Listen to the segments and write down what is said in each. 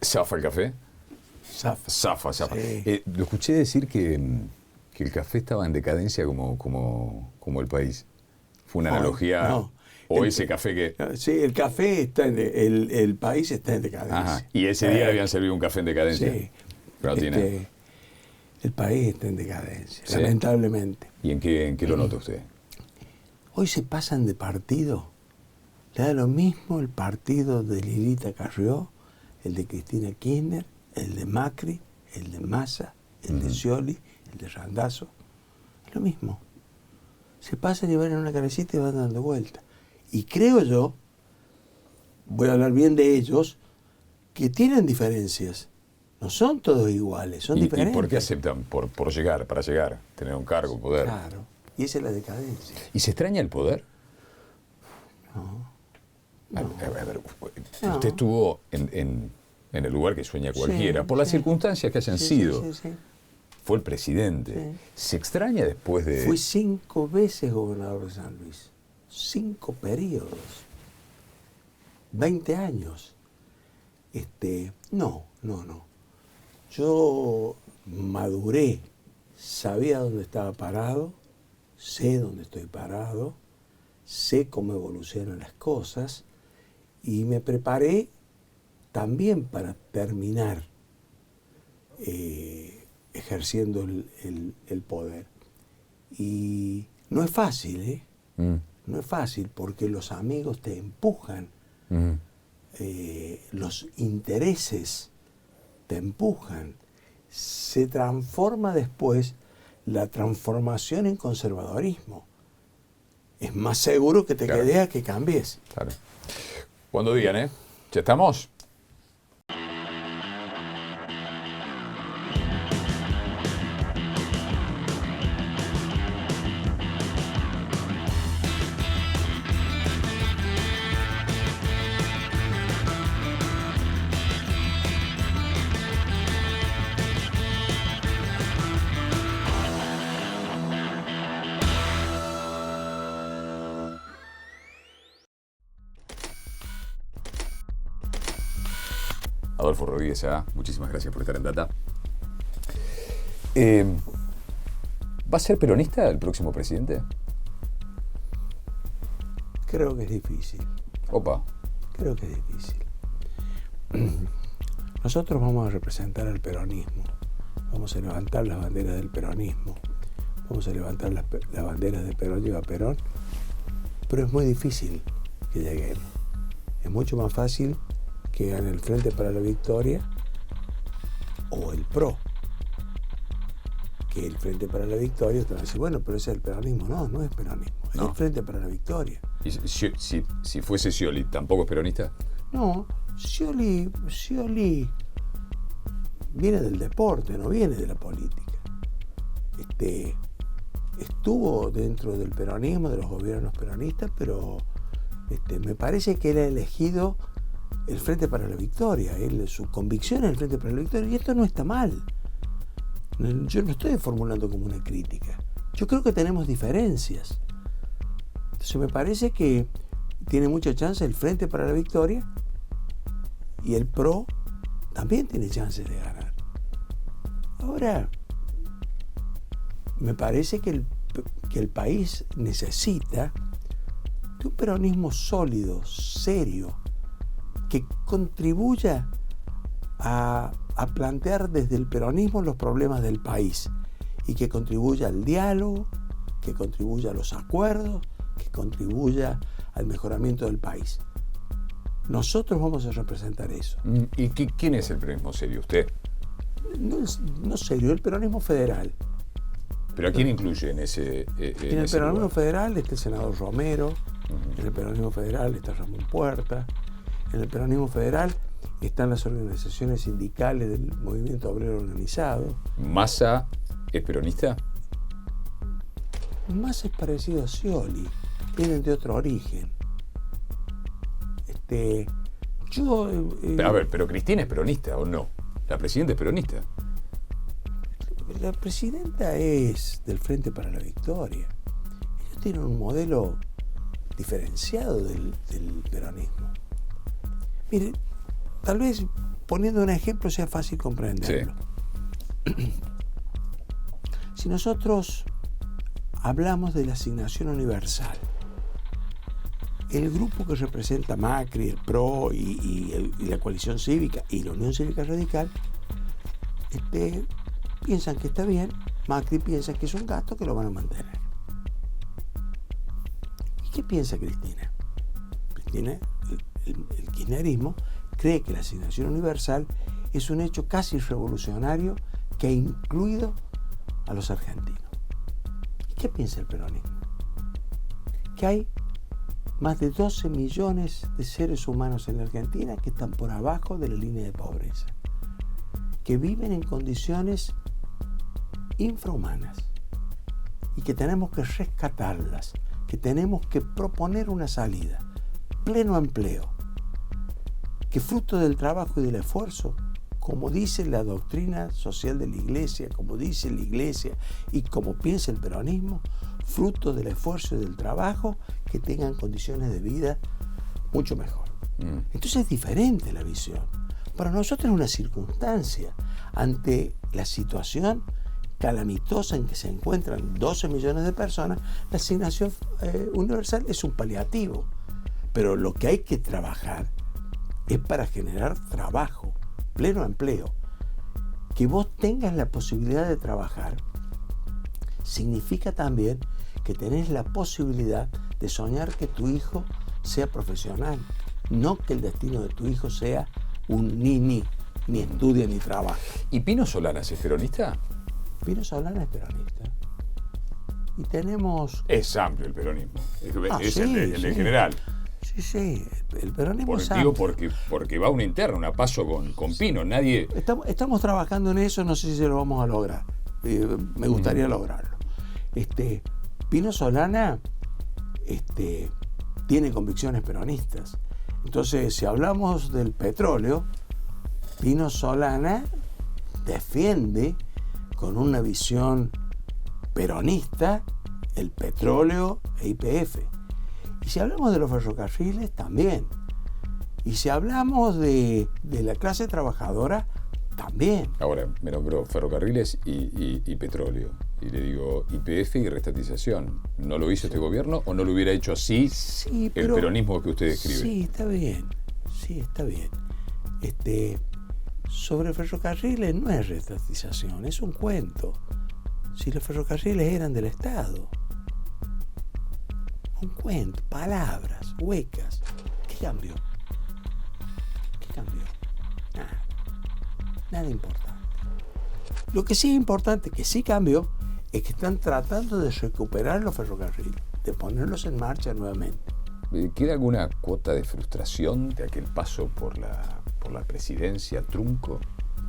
¿Zafa el café? Zafa. Zafa. Sí. Lo escuché decir que el café estaba en decadencia como el país. ¿Fue una analogía? No. ¿O ese café que...? Sí, el café está el país está en decadencia. Ajá. Y ese día le habían servido un café en decadencia. Sí. Pero no tiene... El país está en decadencia, ¿Sí? lamentablemente. ¿Y en qué lo nota usted? Hoy se pasan de partido. Le da lo mismo el partido de Lilita Carrió, el de Cristina Kirchner, el de Macri, el de Massa, el de Scioli, el de Randazzo. Es lo mismo. Se pasan y van en una cabecita y van dando vueltas. Y creo yo, voy a hablar bien de ellos, que tienen diferencias. No son todos iguales, son diferentes. ¿Y por qué aceptan? Para llegar, tener un cargo, poder. Claro, y esa es la decadencia. ¿Y se extraña el poder? No. A ver, usted estuvo en el lugar que sueña cualquiera, por las circunstancias que hayan sido. Sí. Fue el presidente. Sí. ¿Se extraña después de...? Fui 5 veces gobernador de San Luis. 5 periodos. 20 años. No. Yo maduré, sabía dónde estaba parado, sé dónde estoy parado, sé cómo evolucionan las cosas y me preparé también para terminar ejerciendo el poder. Y no es fácil, ¿eh? No es fácil porque los amigos te empujan, los intereses te empujan. Se transforma después la transformación en conservadorismo. Es más seguro que te quedes a que cambies. Claro. Cuando digan, ¿eh? ¿Ya estamos? Adolfo Rodríguez, muchísimas gracias por estar en Data. ¿Va a ser peronista el próximo presidente? Creo que es difícil. Opa. Creo que es difícil. Nosotros vamos a representar al peronismo. Vamos a levantar las banderas del peronismo. Vamos a levantar las banderas de Perón lleva Perón. Pero es muy difícil que lleguemos. Es mucho más fácil que gane el Frente para la Victoria o el PRO. Que el Frente para la Victoria, te van a decir, bueno, pero ese es el peronismo. No es peronismo, es el Frente para la Victoria. ¿Y si fuese Scioli, tampoco es peronista? No, Scioli viene del deporte, no viene de la política. Estuvo dentro del peronismo, de los gobiernos peronistas, pero me parece que él ha elegido el Frente para la Victoria. Su convicción es el Frente para la Victoria, y esto no está mal. Yo no estoy formulando como una crítica. Yo creo que tenemos diferencias. Entonces me parece que tiene mucha chance el Frente para la Victoria y el PRO también tiene chances de ganar. Ahora, me parece que el país necesita de un peronismo sólido, serio, que contribuya a plantear desde el peronismo los problemas del país y que contribuya al diálogo, que contribuya a los acuerdos, que contribuya al mejoramiento del país. Nosotros vamos a representar eso. ¿Y quién es el peronismo serio? ¿Usted? No serio, el peronismo federal. ¿Pero a quién incluye en ese en el peronismo federal está el senador Romero, en el peronismo federal está Ramón Puerta, en el peronismo federal están las organizaciones sindicales del movimiento obrero organizado. ¿Massa es peronista? Massa es parecido a Scioli, vienen de otro origen. A ver, pero Cristina es peronista, ¿o no? La presidenta es peronista. La presidenta es del Frente para la Victoria. Ellos tienen un modelo diferenciado del peronismo. Mire, tal vez poniendo un ejemplo sea fácil comprenderlo. Sí. Si nosotros hablamos de la asignación universal, el grupo que representa Macri, el PRO y la coalición cívica y la Unión Cívica Radical piensan que está bien, Macri piensa que es un gasto que lo van a mantener. ¿Y qué piensa Cristina? Cristina, el kirchnerismo, cree que la asignación universal es un hecho casi revolucionario que ha incluido a los argentinos. ¿Y qué piensa el peronismo? Que hay más de 12 millones de seres humanos en la Argentina que están por abajo de la línea de pobreza, que viven en condiciones infrahumanas y que tenemos que rescatarlas, que tenemos que proponer una salida, pleno empleo, que fruto del trabajo y del esfuerzo, como dice la doctrina social de la Iglesia, como dice la Iglesia y como piensa el peronismo, fruto del esfuerzo y del trabajo, que tengan condiciones de vida mucho mejor. Entonces es diferente la visión. Para nosotros es una circunstancia ante la situación calamitosa en que se encuentran 12 millones de personas, la asignación universal es un paliativo. Pero lo que hay que trabajar es para generar trabajo, pleno empleo. Que vos tengas la posibilidad de trabajar significa también que tenés la posibilidad de soñar que tu hijo sea profesional, no que el destino de tu hijo sea un ni estudia ni trabaja. ¿Y Pino Solanas es peronista? Pino Solanas es peronista. Y tenemos... Es amplio el peronismo. Es sí, el sí. general. Sí, el peronismo es Digo, amplio. porque va una interna, una paso con Pino. Nadie... Estamos trabajando en eso, no sé si lo vamos a lograr. Me gustaría lograrlo. Pino Solana tiene convicciones peronistas. Entonces, si hablamos del petróleo, Pino Solana defiende con una visión peronista el petróleo e YPF. Y si hablamos de los ferrocarriles, también. Y si hablamos de la clase trabajadora, también. Ahora, me nombró ferrocarriles y petróleo. Y le digo, YPF y restatización. ¿No lo hizo este gobierno o no lo hubiera hecho así el peronismo que usted describe? Sí, está bien. Sí, está bien. Sobre ferrocarriles no es restatización, es un cuento. Si los ferrocarriles eran del Estado. Un cuento, palabras, huecas. ¿Qué cambió? ¿Qué cambió? Nada. Nada importante. Lo que sí es importante, que sí cambió, es que están tratando de recuperar los ferrocarriles, de ponerlos en marcha nuevamente. ¿Queda alguna cuota de frustración de aquel paso por la presidencia trunco?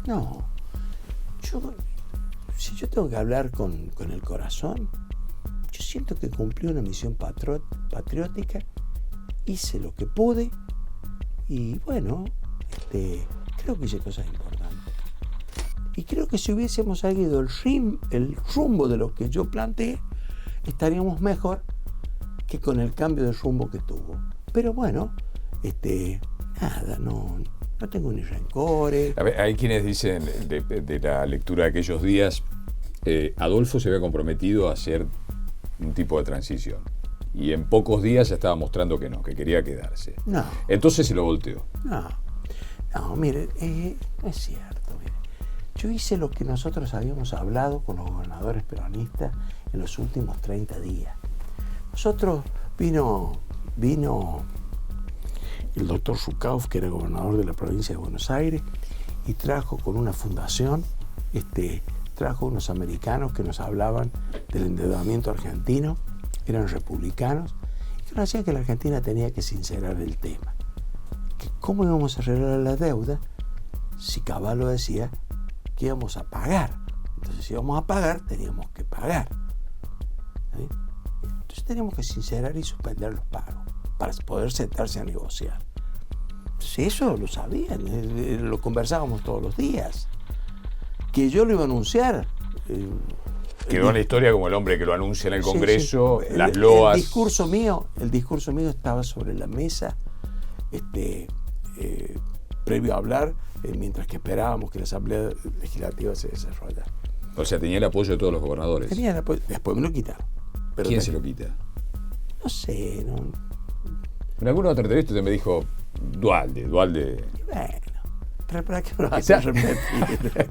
No. Si yo tengo que hablar con el corazón, yo siento que cumplí una misión patriótica, hice lo que pude y bueno, creo que hice cosas importantes. Y creo que si hubiésemos seguido el rumbo de lo que yo planteé, estaríamos mejor que con el cambio de rumbo que tuvo. Pero bueno, nada, no tengo ni rencores. A ver, hay quienes dicen de la lectura de aquellos días, Adolfo se había comprometido a hacer un tipo de transición. Y en pocos días ya estaba mostrando que no, que quería quedarse. No. Entonces se lo volteó. No, mire, no es cierto, mire. Yo hice lo que nosotros habíamos hablado con los gobernadores peronistas en los últimos 30 días. Nosotros vino el doctor Zukauf, que era gobernador de la provincia de Buenos Aires, y trajo con una fundación, trajo unos americanos que nos hablaban del endeudamiento argentino, eran republicanos, y que nos decían que la Argentina tenía que sincerar el tema. Que cómo íbamos a arreglar la deuda si Cavallo decía que íbamos a pagar. Entonces, si íbamos a pagar, teníamos que pagar. ¿Sí? Entonces teníamos que sincerar y suspender los pagos para poder sentarse a negociar. Entonces, eso lo sabían, lo conversábamos todos los días. Que yo lo iba a anunciar. Quedó en la historia como el hombre que lo anuncia en el Congreso, sí. Las loas. El discurso mío estaba sobre la mesa previo a hablar, mientras que esperábamos que la Asamblea Legislativa se desarrollara. O sea, tenía el apoyo de todos los gobernadores. Tenía el apoyo, después me lo quitaron. Pero ¿Quién se lo quita? No sé, no. En alguna otra entrevista usted me dijo Dualde. Bueno, pero ¿para qué me lo vas a repetir?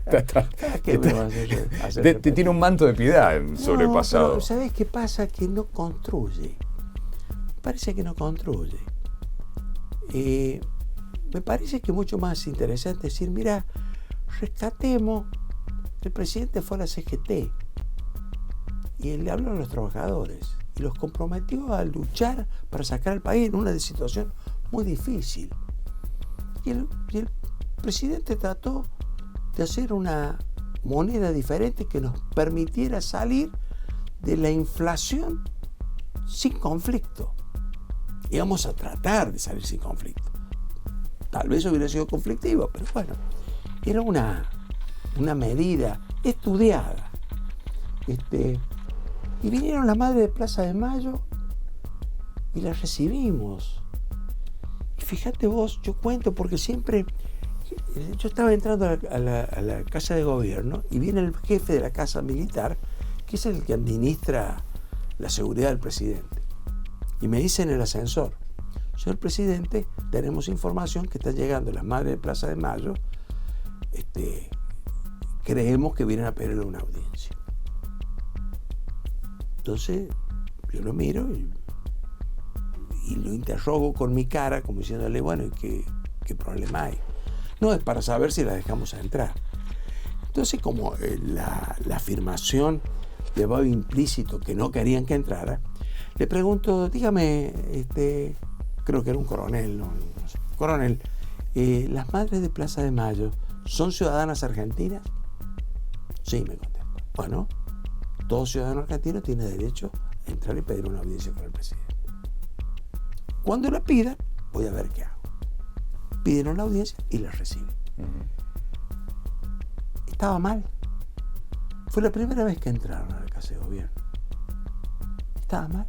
¿Para qué me lo vas a hacer repetir? Tiene un manto de piedad sobre el pasado. Pero ¿sabés qué pasa? Que no construye. Parece que no construye. Me parece que es mucho más interesante decir, mira, rescatemos. El presidente fue a la CGT y él le habló a los trabajadores y los comprometió a luchar para sacar al país en una situación muy difícil. Y el presidente trató de hacer una moneda diferente que nos permitiera salir de la inflación sin conflicto. Y vamos a tratar de salir sin conflicto. Tal vez hubiera sido conflictivo, pero bueno, era una medida estudiada. Y vinieron las madres de Plaza de Mayo y las recibimos. Y fíjate vos, yo cuento porque siempre, yo estaba entrando a la casa de gobierno y viene el jefe de la casa militar, que es el que administra la seguridad del presidente. Y me dice en el ascensor, señor presidente, tenemos información que están llegando las madres de Plaza de Mayo, creemos que vienen a pedirle una audiencia. Entonces yo lo miro y lo interrogo con mi cara, como diciéndole, bueno, ¿qué problema hay? No, es para saber si la dejamos entrar. Entonces, como la afirmación llevaba implícito que no querían que entrara, le pregunto, dígame, creo que era un coronel, no sé, coronel, ¿las madres de Plaza de Mayo son ciudadanas argentinas? Sí, me contestó. Bueno, todo ciudadano argentino tiene derecho a entrar y pedir una audiencia con el presidente. Cuando la pidan, voy a ver qué hago. Pidieron la audiencia y la reciben. Estaba mal. Fue la primera vez que entraron a la casa de gobierno. Estaba mal.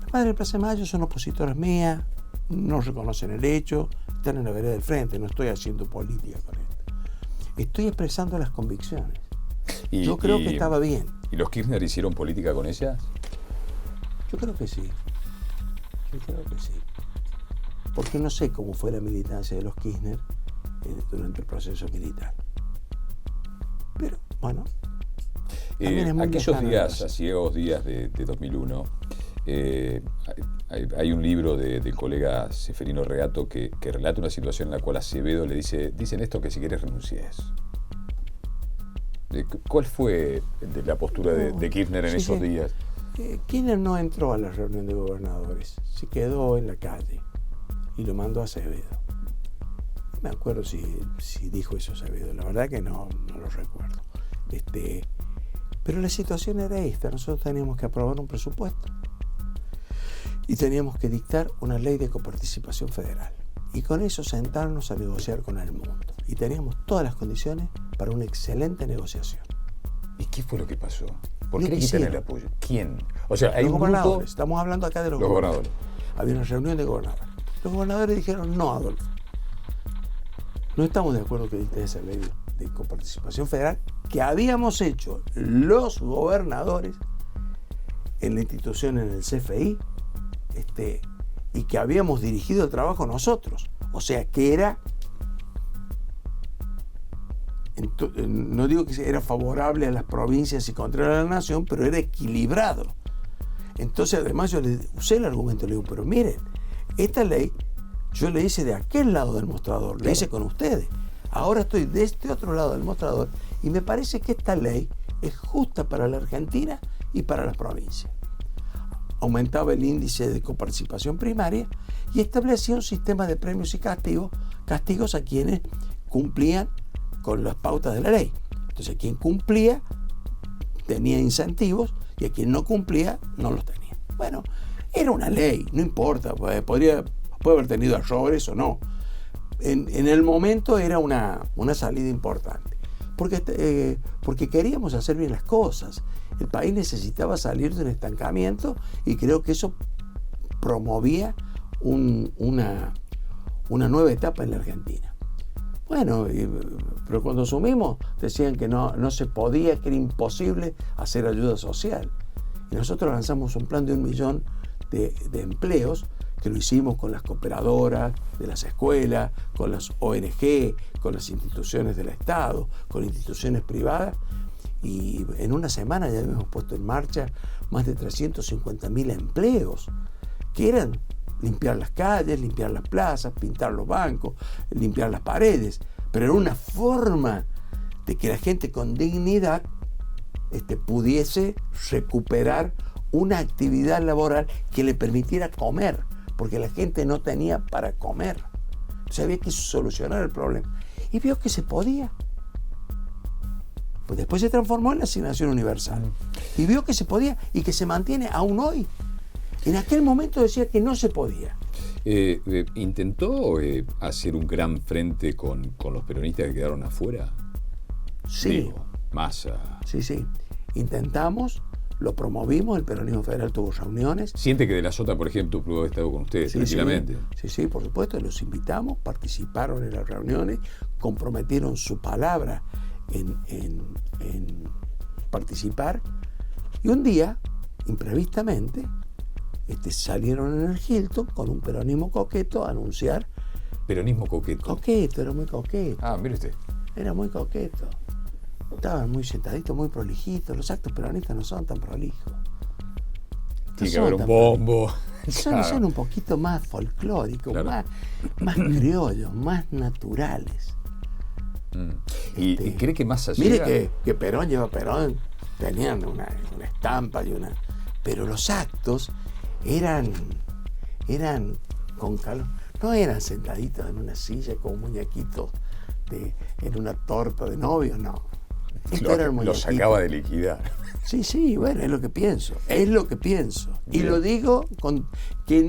Las madres de Plaza de Mayo son opositoras mías, no reconocen el hecho, están en la vereda del frente, no estoy haciendo política con esto. Estoy expresando las convicciones. Yo creo que estaba bien. ¿Y los Kirchner hicieron política con ellas? Yo creo que sí. Porque no sé cómo fue la militancia de los Kirchner durante el proceso militar. Pero, bueno. Aquellos días, ciegos días de 2001, hay un libro del colega Seferino Regato que relata una situación en la cual Acevedo le dicen esto que si quieres renuncies. ¿Cuál fue la postura de Kirchner en esos días? Kirchner no entró a la reunión de gobernadores, se quedó en la calle y lo mandó a Acevedo. No me acuerdo si dijo eso Acevedo, la verdad que no lo recuerdo. Pero la situación era esta, nosotros teníamos que aprobar un presupuesto y teníamos que dictar una ley de coparticipación federal. Y con eso sentarnos a negociar con el mundo. Y teníamos todas las condiciones para una excelente negociación. ¿Y qué fue lo que pasó? ¿Por qué le quitan el apoyo? ¿Quién? O sea, hay los un gobernadores. grupo... Estamos hablando acá de los gobernadores. Había una reunión de gobernadores. Los gobernadores dijeron, no, Adolfo. No estamos de acuerdo que dicte esa ley de coparticipación federal que habíamos hecho los gobernadores en la institución, en el CFI, y que habíamos dirigido el trabajo nosotros. O sea, que era... No digo que era favorable a las provincias y contrario a la nación, pero era equilibrado. Entonces, además, yo le usé el argumento, le digo, pero miren, esta ley yo le hice de aquel lado del mostrador, la hice con ustedes. Ahora estoy de este otro lado del mostrador y me parece que esta ley es justa para la Argentina y para las provincias. Aumentaba el índice de coparticipación primaria y establecía un sistema de premios y castigos a quienes cumplían con las pautas de la ley. Entonces, quien cumplía tenía incentivos y a quien no cumplía no los tenía. Bueno, era una ley, no importa, puede haber tenido errores o no. En el momento era una salida importante, porque queríamos hacer bien las cosas. El país necesitaba salir de un estancamiento y creo que eso promovía una una nueva etapa en la Argentina. Bueno, pero cuando asumimos decían que no se podía, que era imposible hacer ayuda social. Y nosotros lanzamos un plan de 1 millón de empleos, que lo hicimos con las cooperadoras de las escuelas, con las ONG, con las instituciones del Estado, con instituciones privadas, y en una semana ya habíamos puesto en marcha más de 350.000 empleos, que eran limpiar las calles, limpiar las plazas, pintar los bancos, limpiar las paredes, pero era una forma de que la gente con dignidad pudiese recuperar una actividad laboral que le permitiera comer, porque la gente no tenía para comer. Entonces había que solucionar el problema. Y vio que se podía. Pues después se transformó en la asignación universal. Y vio que se podía y que se mantiene aún hoy. En aquel momento decía que no se podía. ¿Intentó hacer un gran frente con los peronistas que quedaron afuera? Sí. Digo, Massa. Sí. Intentamos, lo promovimos, el Peronismo Federal tuvo reuniones. ¿Siente que De la Sota, por ejemplo, pudo haber estado con ustedes tranquilamente? Sí, por supuesto, los invitamos, participaron en las reuniones, comprometieron su palabra en participar, y un día, imprevistamente, salieron en el Hilton con un peronismo coqueto a anunciar. ¿Peronismo coqueto? Coqueto, era muy coqueto. Ah, mire usted. Era muy coqueto. Estaban muy sentaditos, muy prolijitos. Los actos peronistas no son tan prolijos. Tiene que haber un bombo. Son un poquito más folclóricos, claro, más criollos, más naturales. ¿Y cree que Massa llega? Mire que Perón lleva Perón, tenían una estampa y una... Pero los actos eran con calor. No eran sentaditos en una silla como muñequitos en una torta de novio, no. Lo sacaba de liquidar. Sí, bueno, es lo que pienso. Y lo digo que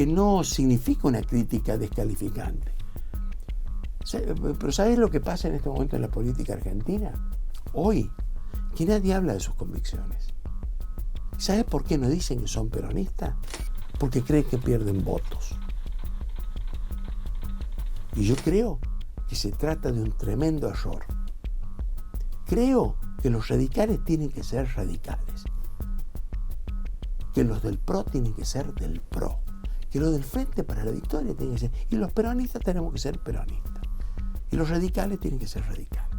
no significa una crítica descalificante. Pero ¿sabes lo que pasa en este momento en la política argentina? Hoy, que nadie habla de sus convicciones. ¿Sabes por qué no dicen que son peronistas? Porque creen que pierden votos. Y yo creo que se trata de un tremendo error. Creo que los radicales tienen que ser radicales, que los del PRO tienen que ser del PRO, que los del Frente para la Victoria tienen que ser, y los peronistas tenemos que ser peronistas, y los radicales tienen que ser radicales.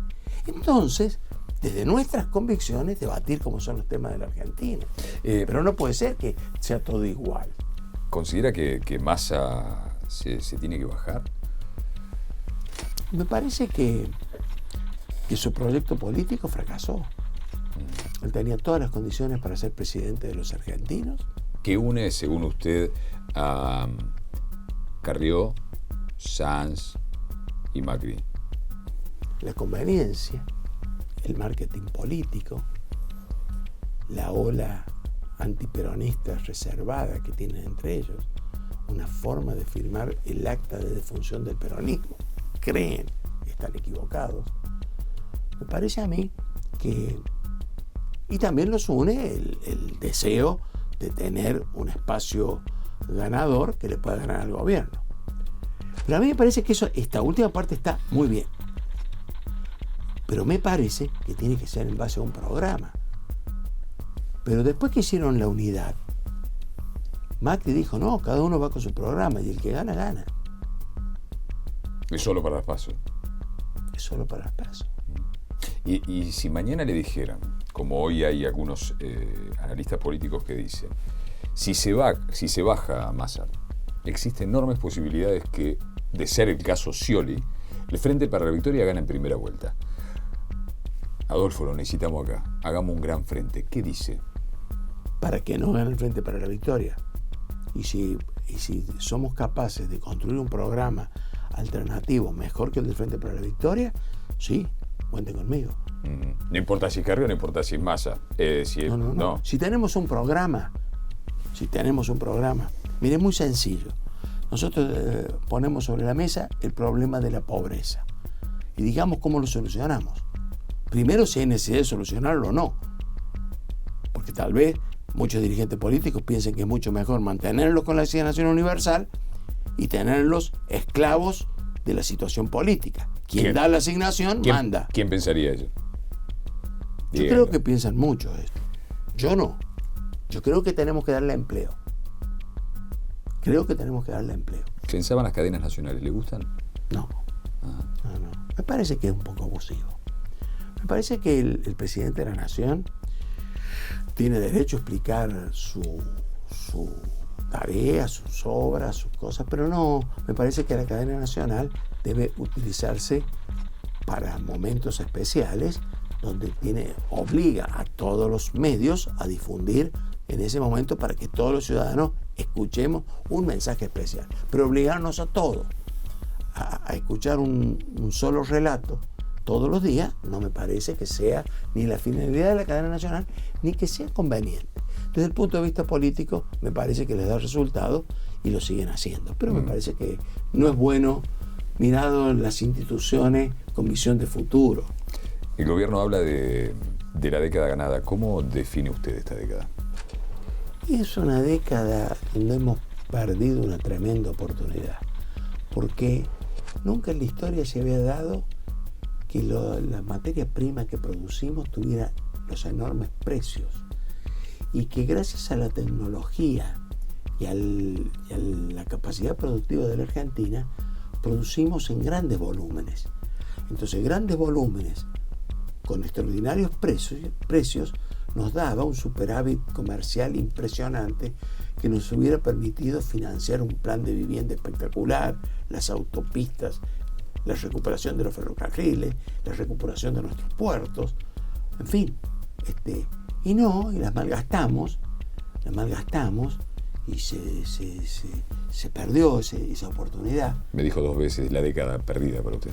Entonces, desde nuestras convicciones, debatir cómo son los temas de la Argentina. Pero no puede ser que sea todo igual. ¿Considera que Massa se tiene que bajar? Me parece que su proyecto político fracasó. Él tenía todas las condiciones para ser presidente de los argentinos. ¿Qué une, según usted, a Carrió, Sanz y Macri? La conveniencia, el marketing político, la ola antiperonista reservada que tienen entre ellos, una forma de firmar el acta de defunción del peronismo. Creen que están equivocados. Me parece a mí que... Y también los une el deseo de tener un espacio ganador que le pueda ganar al gobierno. Pero a mí me parece que esta última parte está muy bien. Pero me parece que tiene que ser en base a un programa. Pero después que hicieron la unidad, Macri dijo, no, cada uno va con su programa y el que gana, gana. Es solo para las PASO. Es solo para las PASO. Y si mañana le dijeran, como hoy hay algunos analistas políticos que dicen, si se baja Massa, existen enormes posibilidades que, de ser el caso Scioli, el Frente para la Victoria gana en primera vuelta. Adolfo, lo necesitamos acá. Hagamos un gran frente. ¿Qué dice? Para que no gane el Frente para la Victoria. Y si somos capaces de construir un programa alternativo mejor que el del Frente para la Victoria, sí, cuenten conmigo. No importa si es Carrió, no importa si es Massa. No. Si tenemos un programa, mire, es muy sencillo. Nosotros ponemos sobre la mesa el problema de la pobreza y digamos cómo lo solucionamos. Primero, si hay necesidad de solucionarlo o no, porque tal vez muchos dirigentes políticos piensen que es mucho mejor mantenerlo con la asignación universal y tenerlos esclavos de la situación política. Quien da la asignación manda. ¿Quién pensaría eso? Yo creo que piensan mucho esto. Yo no. Yo creo que tenemos que darle empleo. ¿Pensaban las cadenas nacionales? ¿Le gustan? No. No. Me parece que es un poco abusivo. Me parece que el presidente de la Nación tiene derecho a explicar su tarea, sus obras, sus cosas, pero no, me parece que la cadena nacional debe utilizarse para momentos especiales donde obliga a todos los medios a difundir en ese momento para que todos los ciudadanos escuchemos un mensaje especial. Pero obligarnos a todos a escuchar un solo relato todos los días no me parece que sea ni la finalidad de la cadena nacional ni que sea conveniente. Desde el punto de vista político me parece que les da resultado y lo siguen haciendo, pero me parece que no es bueno mirado las instituciones con visión de futuro. El gobierno habla de la década ganada. ¿Cómo define usted esta década? Es una década donde hemos perdido una tremenda oportunidad, porque nunca en la historia se había dado que la materia prima que producimos tuviera los enormes precios y que gracias a la tecnología y a la capacidad productiva de la Argentina producimos en grandes volúmenes. Entonces grandes volúmenes con extraordinarios precios nos daba un superávit comercial impresionante que nos hubiera permitido financiar un plan de vivienda espectacular, las autopistas, la recuperación de los ferrocarriles, la recuperación de nuestros puertos, en fin, y las malgastamos y se perdió esa oportunidad. Me dijo 2 veces la década perdida para usted.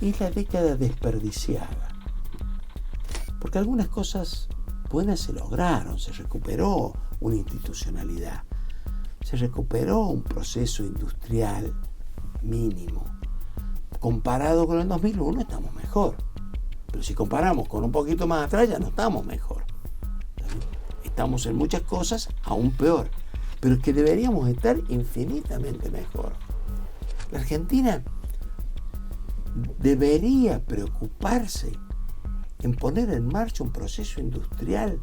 Y la década desperdiciada, porque algunas cosas buenas se lograron, se recuperó una institucionalidad, se recuperó un proceso industrial mínimo. Comparado con el 2001 estamos mejor, pero si comparamos con un poquito más atrás ya no estamos mejor. Estamos en muchas cosas aún peor, pero es que deberíamos estar infinitamente mejor. La Argentina debería preocuparse en poner en marcha un proceso industrial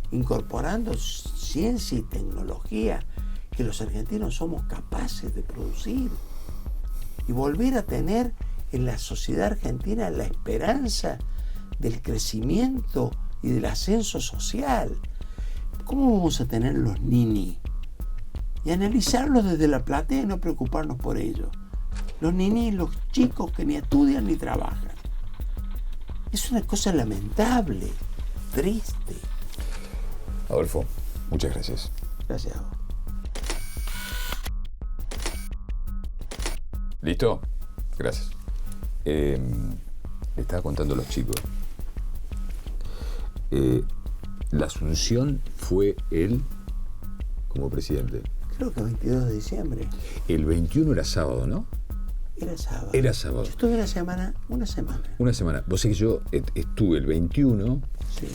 incorporando ciencia y tecnología que los argentinos somos capaces de producir y volver a tener en la sociedad argentina la esperanza del crecimiento y del ascenso social. ¿Cómo vamos a tener los ninis? Y analizarlos desde la platea y no preocuparnos por ellos. Los ninis, los chicos que ni estudian ni trabajan. Es una cosa lamentable, triste. Adolfo, muchas gracias. Gracias a vos. ¿Listo? Gracias. Le estaba contando a los chicos. La asunción fue él como presidente. Creo que el 22 de diciembre. El 21 era sábado, ¿no? Era sábado. Era sábado. Yo estuve una semana. Una semana. Vos sabés que yo estuve el 21 sí.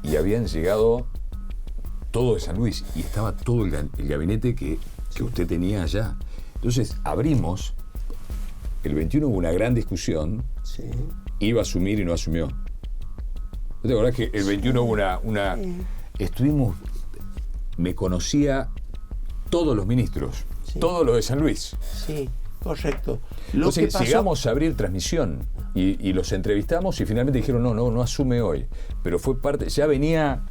Y habían llegado todo de San Luis y estaba todo el gabinete que usted tenía allá. Entonces abrimos, el 21 hubo una gran discusión, sí. Iba a asumir y no asumió. ¿No te acordás que el 21 hubo una estuvimos, me conocía todos los ministros, sí. Todos los de San Luis. Sí. Correcto. Entonces llegamos a abrir transmisión y los entrevistamos y finalmente dijeron no asume hoy. Pero fue parte, ya venía...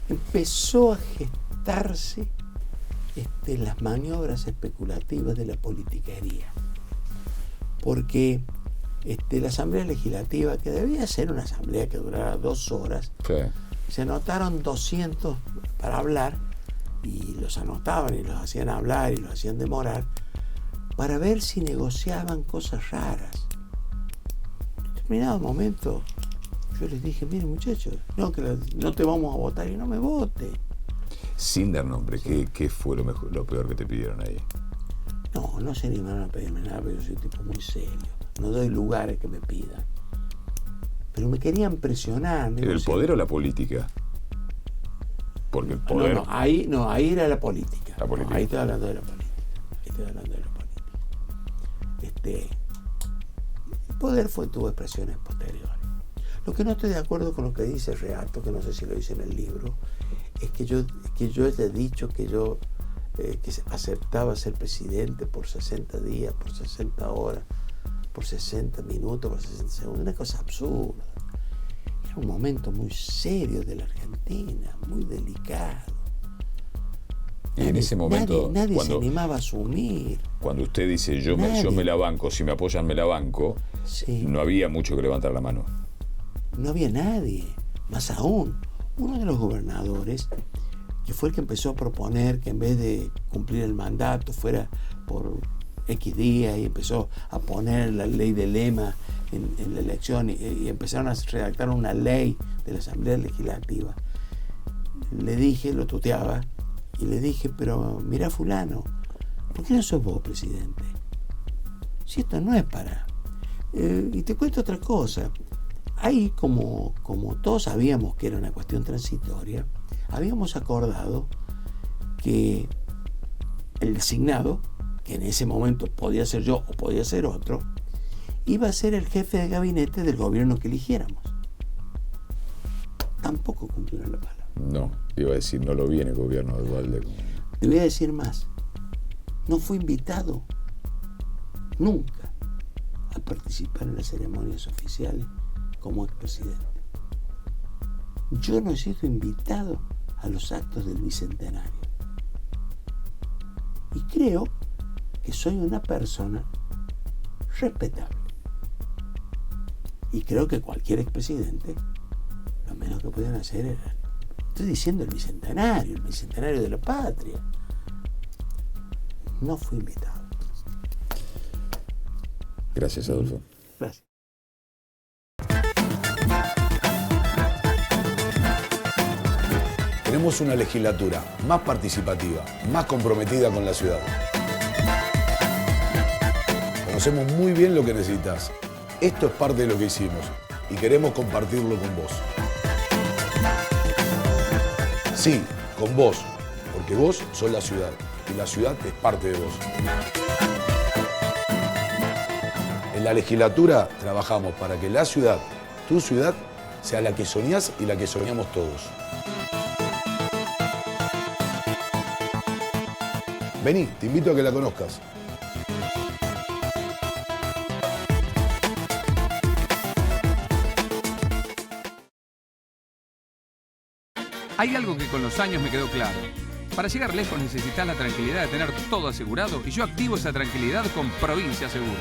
Empezó a gestarse las maniobras especulativas de la politiquería. Porque la Asamblea Legislativa, que debía ser una asamblea que durara 2 horas, sí. Se anotaron 200 para hablar y los anotaban y los hacían hablar y los hacían demorar, para ver si negociaban cosas raras. En determinado momento yo les dije, miren muchachos, no te vamos a votar y no me vote. Sin dar nombre, sí. ¿Qué fue lo peor que te pidieron ahí? No se animaron a pedirme nada, pero yo soy un tipo muy serio. No doy lugares que me pidan. Pero me querían presionar. ¿El poder o la política? Porque el poder... Ahí era la política. La política. Ahí estoy hablando de la política. Estoy hablando de lo político. El poder tuvo expresiones posteriores. Lo que no estoy de acuerdo con lo que dice Reato, que no sé si lo dice en el libro, es que yo haya dicho que yo que aceptaba ser presidente por 60 días, por 60 horas, por 60 minutos, por 60 segundos. Una cosa absurda. Era un momento muy serio de la Argentina, muy delicado. Y en ese momento, nadie se animaba a asumir. Cuando usted dice yo me la banco, si me apoyan me la banco, sí, no había mucho que levantar la mano. No había nadie. Más aún, uno de los gobernadores, que fue el que empezó a proponer que en vez de cumplir el mandato fuera por X días, y empezó a poner la ley de lema en la elección, y empezaron a redactar una ley de la Asamblea Legislativa. Le dije, lo tuteaba, y le dije, pero mira fulano, ¿por qué no sos vos presidente? Si esto no es para... y te cuento otra cosa. Ahí, como todos sabíamos que era una cuestión transitoria, habíamos acordado que el designado, que en ese momento podía ser yo o podía ser otro, iba a ser el jefe de gabinete del gobierno que eligiéramos. Tampoco cumplieron la palabra. No, iba a decir, no lo vi en el gobierno de Duhalde. Te voy a decir más. No fui invitado nunca a participar en las ceremonias oficiales como expresidente. Yo no he sido invitado a los actos del Bicentenario. Y creo que soy una persona respetable. Y creo que cualquier expresidente, lo menos que podían hacer era, estoy diciendo el Bicentenario de la patria. No fui invitado. Gracias, Adolfo. Gracias. Tenemos una legislatura más participativa, más comprometida con la ciudad. Conocemos muy bien lo que necesitas. Esto es parte de lo que hicimos y queremos compartirlo con vos. Sí, con vos, porque vos sos la ciudad y la ciudad es parte de vos. En la legislatura trabajamos para que la ciudad, tu ciudad, sea la que soñás y la que soñamos todos. Vení, te invito a que la conozcas. Hay algo que con los años me quedó claro. Para llegar lejos necesitas la tranquilidad de tener todo asegurado, y yo activo esa tranquilidad con Provincia Seguros.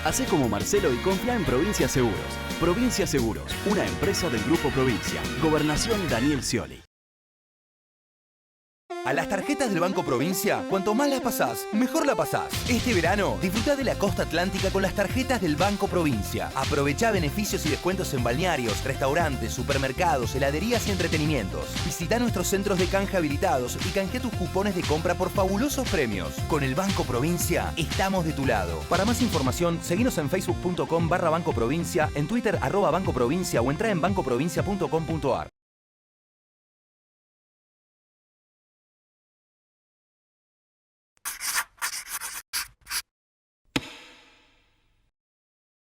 Hacé como Marcelo y confía en Provincia Seguros. Provincia Seguros, una empresa del Grupo Provincia. Gobernación Daniel Scioli. A las tarjetas del Banco Provincia, cuanto más las pasás, mejor la pasás. Este verano, disfruta de la costa atlántica con las tarjetas del Banco Provincia. Aprovechá beneficios y descuentos en balnearios, restaurantes, supermercados, heladerías y entretenimientos. Visita nuestros centros de canje habilitados y canjea tus cupones de compra por fabulosos premios. Con el Banco Provincia, estamos de tu lado. Para más información, seguinos en facebook.com/Banco Provincia, en Twitter @Banco Provincia o entrá en bancoprovincia.com.ar.